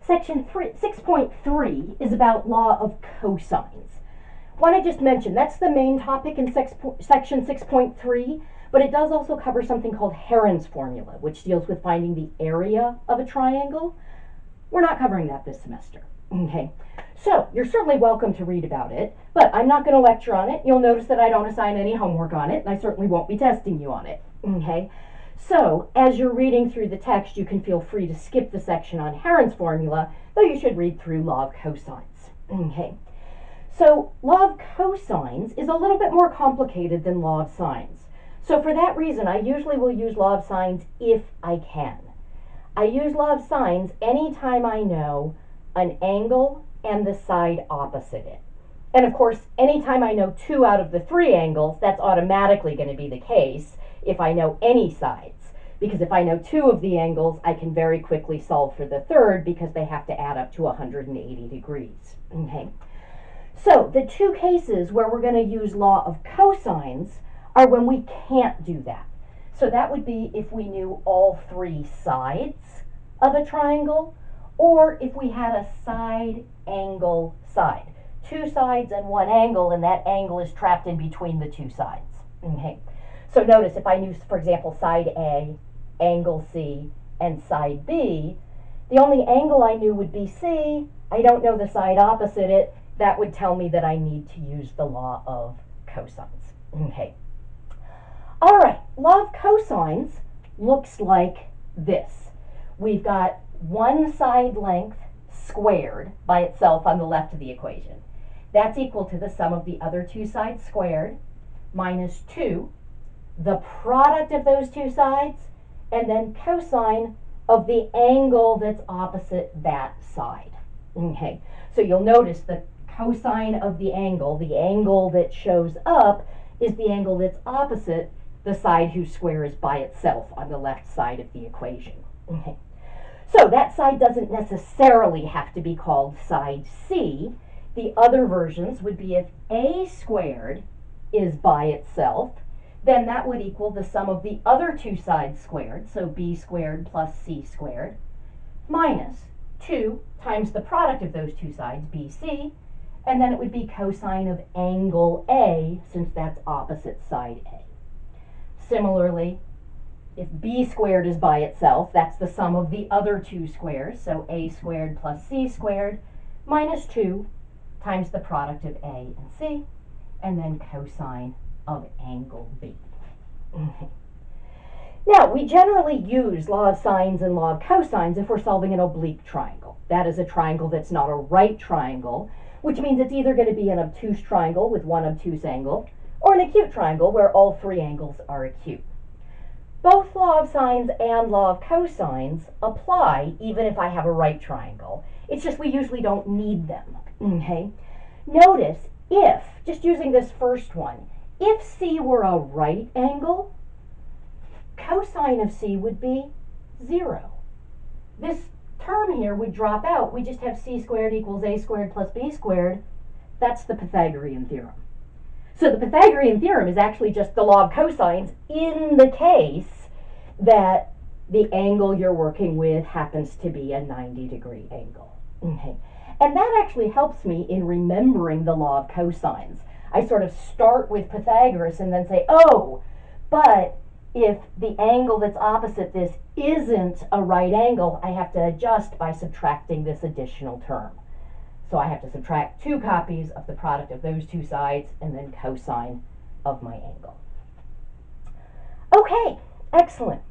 Section 6.3 is about law of cosines. Want to just mention, that's the main topic in section 6.3, but it does also cover something called Heron's formula, which deals with finding the area of a triangle. We're not covering that this semester. Okay, so you're certainly welcome to read about it, but I'm not going to lecture on it. You'll notice that I don't assign any homework on it, and I certainly won't be testing you on it. Okay, so as you're reading through the text, you can feel free to skip the section on Heron's formula, though you should read through law of cosines. Okay, so law of cosines is a little bit more complicated than law of sines. So for that reason, I usually will use law of sines if I can. I use law of sines anytime I know an angle and the side opposite it. And of course, anytime I know 2 out of the 3 angles, that's automatically going to be the case if I know any sides. Because if I know 2 of the angles, I can very quickly solve for the third because they have to add up to 180 degrees. Okay. So the 2 cases where we're going to use law of cosines are when we can't do that. So that would be if we knew all 3 sides of a triangle, or if we had a side angle side. 2 sides and 1 angle, and that angle is trapped in between the 2 sides. Okay. So notice if I knew, for example, side A, angle C, and side B, the only angle I knew would be C. I don't know the side opposite it. That would tell me that I need to use the law of cosines. Okay. All right, law of cosines looks like this. We've got 1 side length squared by itself on the left of the equation. That's equal to the sum of the other 2 sides squared minus 2, the product of those 2 sides, and then cosine of the angle that's opposite that side. Okay, so you'll notice the cosine of the angle that shows up, is the angle that's opposite the side whose square is by itself on the left side of the equation. Okay. So that side doesn't necessarily have to be called side C. The other versions would be if A squared is by itself, then that would equal the sum of the other 2 sides squared, so B squared plus C squared, minus 2 times the product of those 2 sides, BC, and then it would be cosine of angle A, since that's opposite side A. Similarly, if B squared is by itself, that's the sum of the other 2 squares, so A squared plus C squared, minus 2 times the product of A and C, and then cosine of angle B. Now, we generally use law of sines and law of cosines if we're solving an oblique triangle. That is a triangle that's not a right triangle, which means it's either going to be an obtuse triangle with 1 obtuse angle, or an acute triangle where all 3 angles are acute. Both law of sines and law of cosines apply even if I have a right triangle. It's just we usually don't need them. Okay? Notice if, just using this first one, if C were a right angle, cosine of C would be 0. This term here would drop out. We just have C squared equals A squared plus B squared. That's the Pythagorean theorem. So the Pythagorean theorem is actually just the law of cosines in the case that the angle you're working with happens to be a 90-degree angle. Okay. And that actually helps me in remembering the law of cosines. I sort of start with Pythagoras and then say, oh, but if the angle that's opposite this isn't a right angle, I have to adjust by subtracting this additional term. So I have to subtract 2 copies of the product of those 2 sides and then cosine of my angle. Okay, excellent.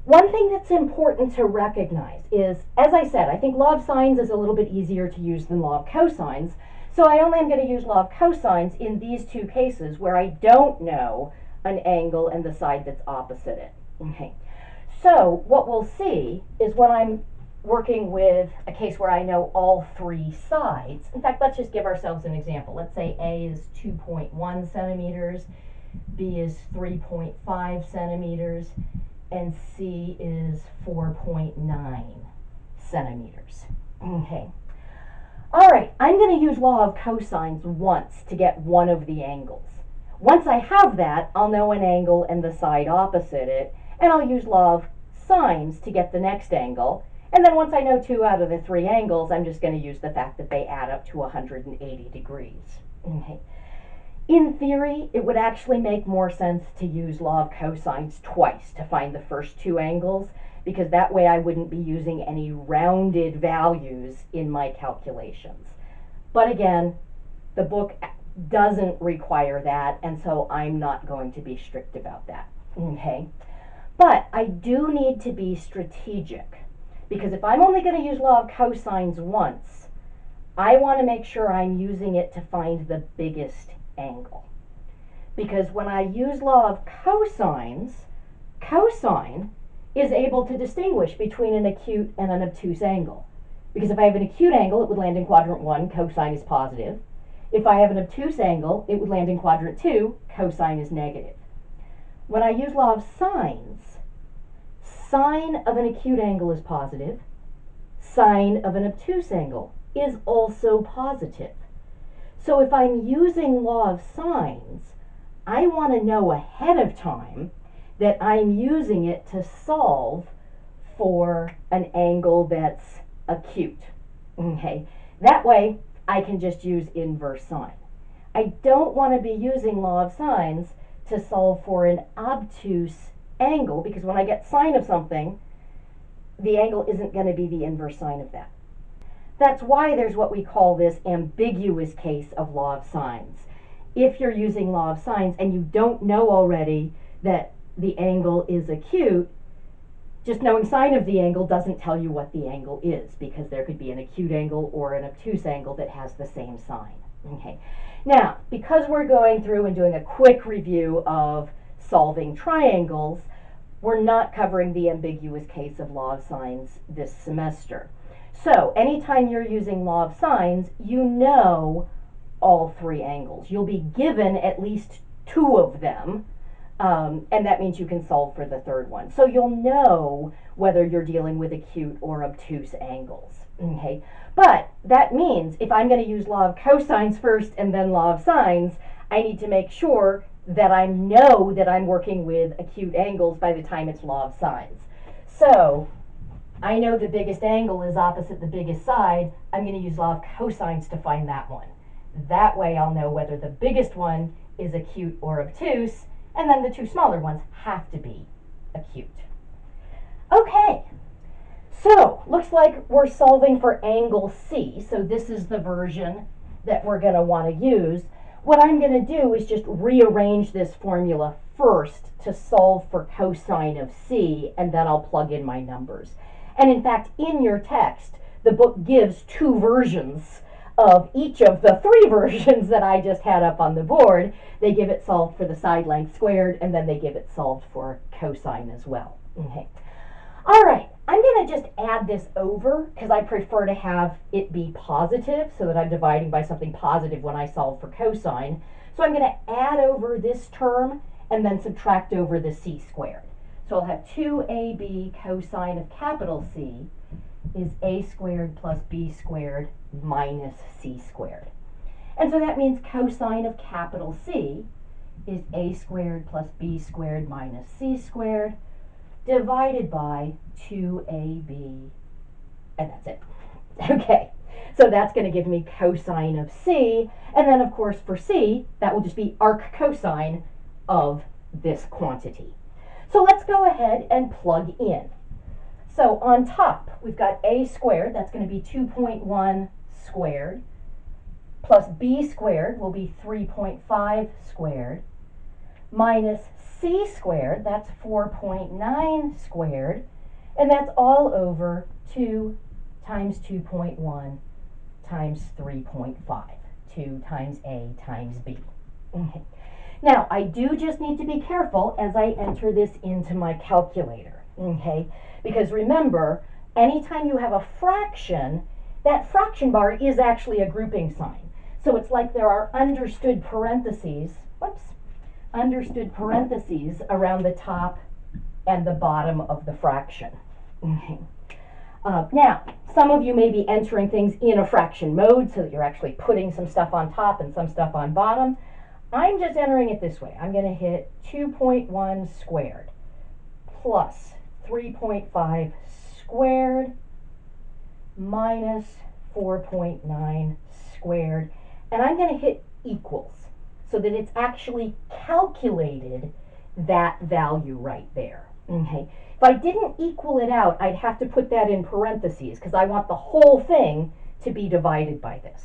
One thing that's important to recognize is, as I said, I think law of sines is a little bit easier to use than law of cosines. So I only am going to use law of cosines in these 2 cases where I don't know an angle and the side that's opposite it. Okay. So what we'll see is when I'm working with a case where I know all 3 sides. In fact, let's just give ourselves an example. Let's say A is 2.1 centimeters, B is 3.5 centimeters, and C is 4.9 centimeters. Okay. All right, I'm going to use law of cosines once to get one of the angles. Once I have that, I'll know an angle and the side opposite it, and I'll use law of sines to get the next angle, And then once I know 2 out of the 3 angles, I'm just going to use the fact that they add up to 180 degrees. Okay. In theory, it would actually make more sense to use law of cosines twice to find the first 2 angles, because that way I wouldn't be using any rounded values in my calculations. But again, the book doesn't require that, and so I'm not going to be strict about that. Okay? But I do need to be strategic, because if I'm only going to use law of cosines once, I want to make sure I'm using it to find the biggest angle. Because when I use law of cosines, cosine is able to distinguish between an acute and an obtuse angle. Because if I have an acute angle, it would land in quadrant 1, cosine is positive. If I have an obtuse angle, it would land in quadrant 2, cosine is negative. When I use law of sines, sine of an acute angle is positive, sine of an obtuse angle is also positive. So if I'm using law of sines, I want to know ahead of time that I'm using it to solve for an angle that's acute. Okay, that way I can just use inverse sine. I don't want to be using law of sines to solve for an obtuse angle, because when I get sine of something, the angle isn't going to be the inverse sine of that. That's why there's what we call this ambiguous case of law of sines. If you're using law of sines and you don't know already that the angle is acute, just knowing sine of the angle doesn't tell you what the angle is, because there could be an acute angle or an obtuse angle that has the same sign. Okay. Now, because we're going through and doing a quick review of solving triangles, we're not covering the ambiguous case of law of sines this semester. So anytime you're using law of sines, you know all 3 angles. You'll be given at least 2 of them, and that means you can solve for the 3rd one. So you'll know whether you're dealing with acute or obtuse angles. Okay, but that means if I'm going to use law of cosines first and then law of sines, I need to make sure that I know that I'm working with acute angles by the time it's law of sines. So I know the biggest angle is opposite the biggest side. I'm going to use law of cosines to find that one. That way I'll know whether the biggest one is acute or obtuse, and then the 2 smaller ones have to be acute. Okay, so looks like we're solving for angle C. So this is the version that we're going to want to use. What I'm going to do is just rearrange this formula first to solve for cosine of C, and then I'll plug in my numbers. And in fact, in your text, the book gives 2 versions of each of the 3 versions that I just had up on the board. They give it solved for the side length squared, and then they give it solved for cosine as well. Okay. All right, I'm going to just add this over because I prefer to have it be positive so that I'm dividing by something positive when I solve for cosine. So I'm going to add over this term and then subtract over the c squared. So I'll have 2ab cosine of capital C is a squared plus b squared minus c squared. And so that means cosine of capital C is a squared plus b squared minus c squared divided by 2ab, and that's it. Okay, so that's going to give me cosine of C, and then of course for C, that will just be arc cosine of this quantity. So let's go ahead and plug in. So on top, we've got a squared, that's going to be 2.1 squared, plus b squared will be 3.5 squared, minus c squared, that's 4.9 squared, and that's all over 2 times 2.1 times 3.5, 2 times a times b. Okay. Now, I do just need to be careful as I enter this into my calculator, okay? Because remember, anytime you have a fraction, that fraction bar is actually a grouping sign. So it's like there are understood parentheses, understood parentheses around the top and the bottom of the fraction. Okay. Now, some of you may be entering things in a fraction mode so that you're actually putting some stuff on top and some stuff on bottom. I'm just entering it this way. I'm going to hit 2.1 squared plus 3.5 squared minus 4.9 squared. And I'm going to hit equals so that it's actually calculated that value right there. Okay. If I didn't equal it out, I'd have to put that in parentheses because I want the whole thing to be divided by this.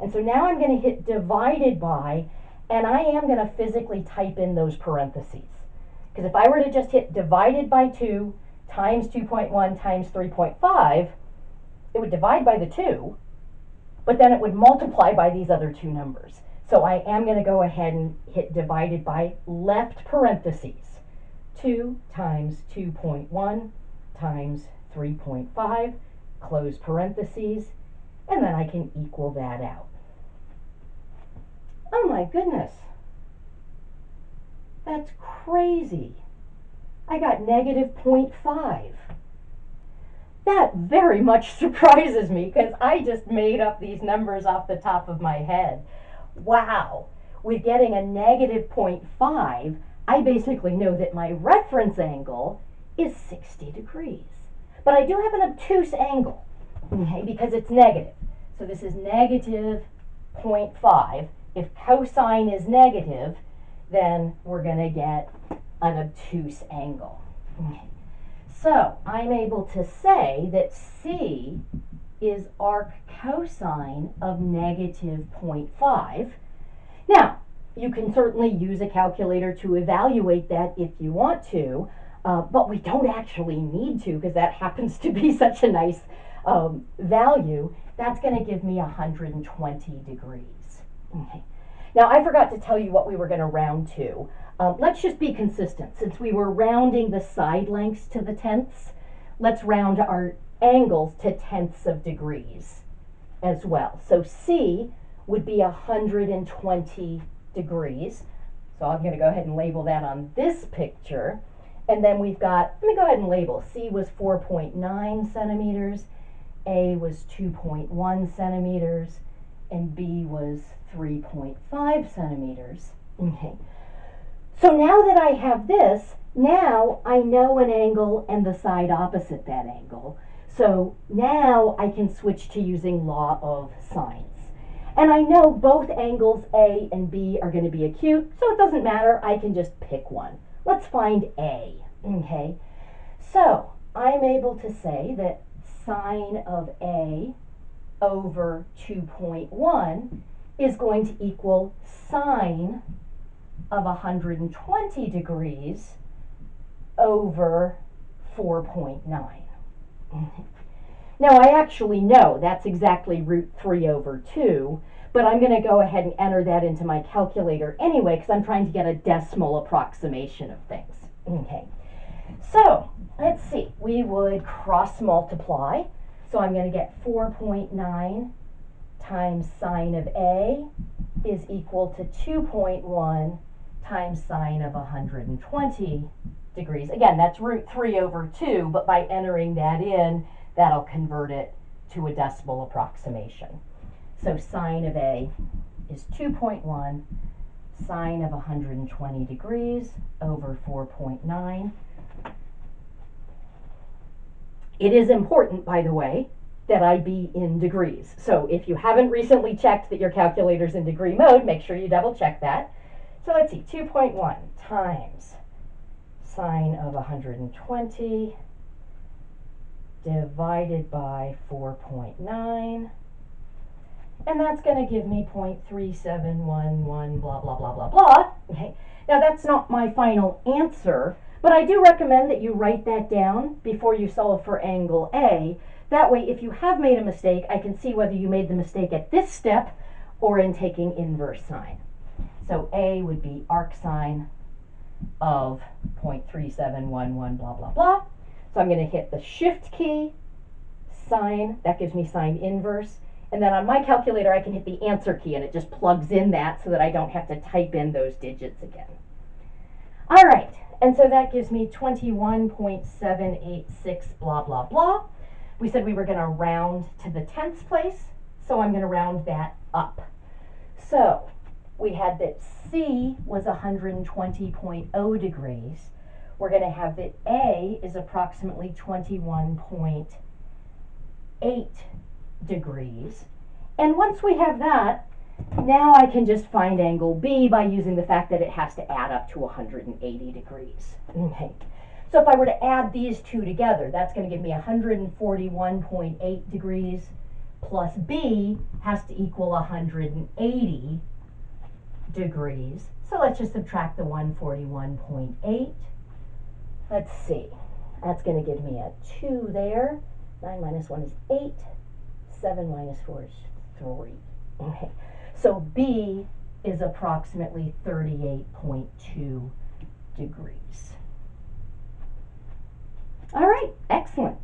And so now I'm going to hit divided by, and I am going to physically type in those parentheses. Because if I were to just hit divided by 2 times 2.1 times 3.5, it would divide by the 2, but then it would multiply by these other two numbers. So I am going to go ahead and hit divided by left parentheses. 2 times 2.1 times 3.5, close parentheses, and then I can equal that out. Oh my goodness. That's crazy. I got negative 0.5. That very much surprises me because I just made up these numbers off the top of my head. Wow. With getting a negative 0.5, I basically know that my reference angle is 60 degrees. But I do have an obtuse angle, okay, because it's negative. So this is negative 0.5. If cosine is negative, then we're going to get an obtuse angle. Okay. So I'm able to say that C is arc cosine of negative 0.5. Now, you can certainly use a calculator to evaluate that if you want to, but we don't actually need to because that happens to be such a nice value. That's going to give me 120 degrees. Okay. Now, I forgot to tell you what we were going to round to. Let's just be consistent. Since we were rounding the side lengths to the tenths, let's round our angles to tenths of degrees as well. So C would be 120 degrees. So I'm going to go ahead and label that on this picture. And then we've got, let me go ahead and label. C was 4.9 centimeters, A was 2.1 centimeters, and B was 3.5 centimeters. Okay. So now that I have this, now I know an angle and the side opposite that angle. So now I can switch to using law of sines. And I know both angles A and B are going to be acute, so it doesn't matter. I can just pick one. Let's find A. Okay. So I'm able to say that sine of A over 2.1 is going to equal sine of 120 degrees over 4.9. Now I actually know that's exactly root 3 over 2, but I'm going to go ahead and enter that into my calculator anyway because I'm trying to get a decimal approximation of things. Okay, so let's see, we would cross multiply. So I'm going to get 4.9 times sine of A is equal to 2.1 times sine of 120 degrees. Again, that's root 3 over 2, but by entering that in, that'll convert it to a decimal approximation. So sine of A is 2.1 sine of 120 degrees over 4.9. It is important, by the way, that I be in degrees. So if you haven't recently checked that your calculator's in degree mode, make sure you double check that. So let's see, 2.1 times sine of 120 divided by 4.9. And that's going to give me 0.3711, blah, blah, blah, blah, blah. Okay. Now that's not my final answer, but I do recommend that you write that down before you solve for angle A. That way, if you have made a mistake, I can see whether you made the mistake at this step or in taking inverse sine. So A would be arc sine of 0.3711, blah, blah, blah. So I'm going to hit the shift key, sine, that gives me sine inverse. And then on my calculator, I can hit the answer key, and it just plugs in that so that I don't have to type in those digits again. All right, and so that gives me 21.786, blah, blah, blah. We said we were going to round to the tenths place, so I'm going to round that up. So we had that C was 120.0 degrees. We're going to have that A is approximately 21.786 degrees. And once we have that, now I can just find angle B by using the fact that it has to add up to 180 degrees. Okay. So if I were to add these two together, that's going to give me 141.8 degrees plus B has to equal 180 degrees. So let's just subtract the 141.8. Let's see. That's going to give me a 2 there. 9 minus 1 is 8. 7 minus 4 is 3. Okay. So B is approximately 38.2 degrees. All right, excellent.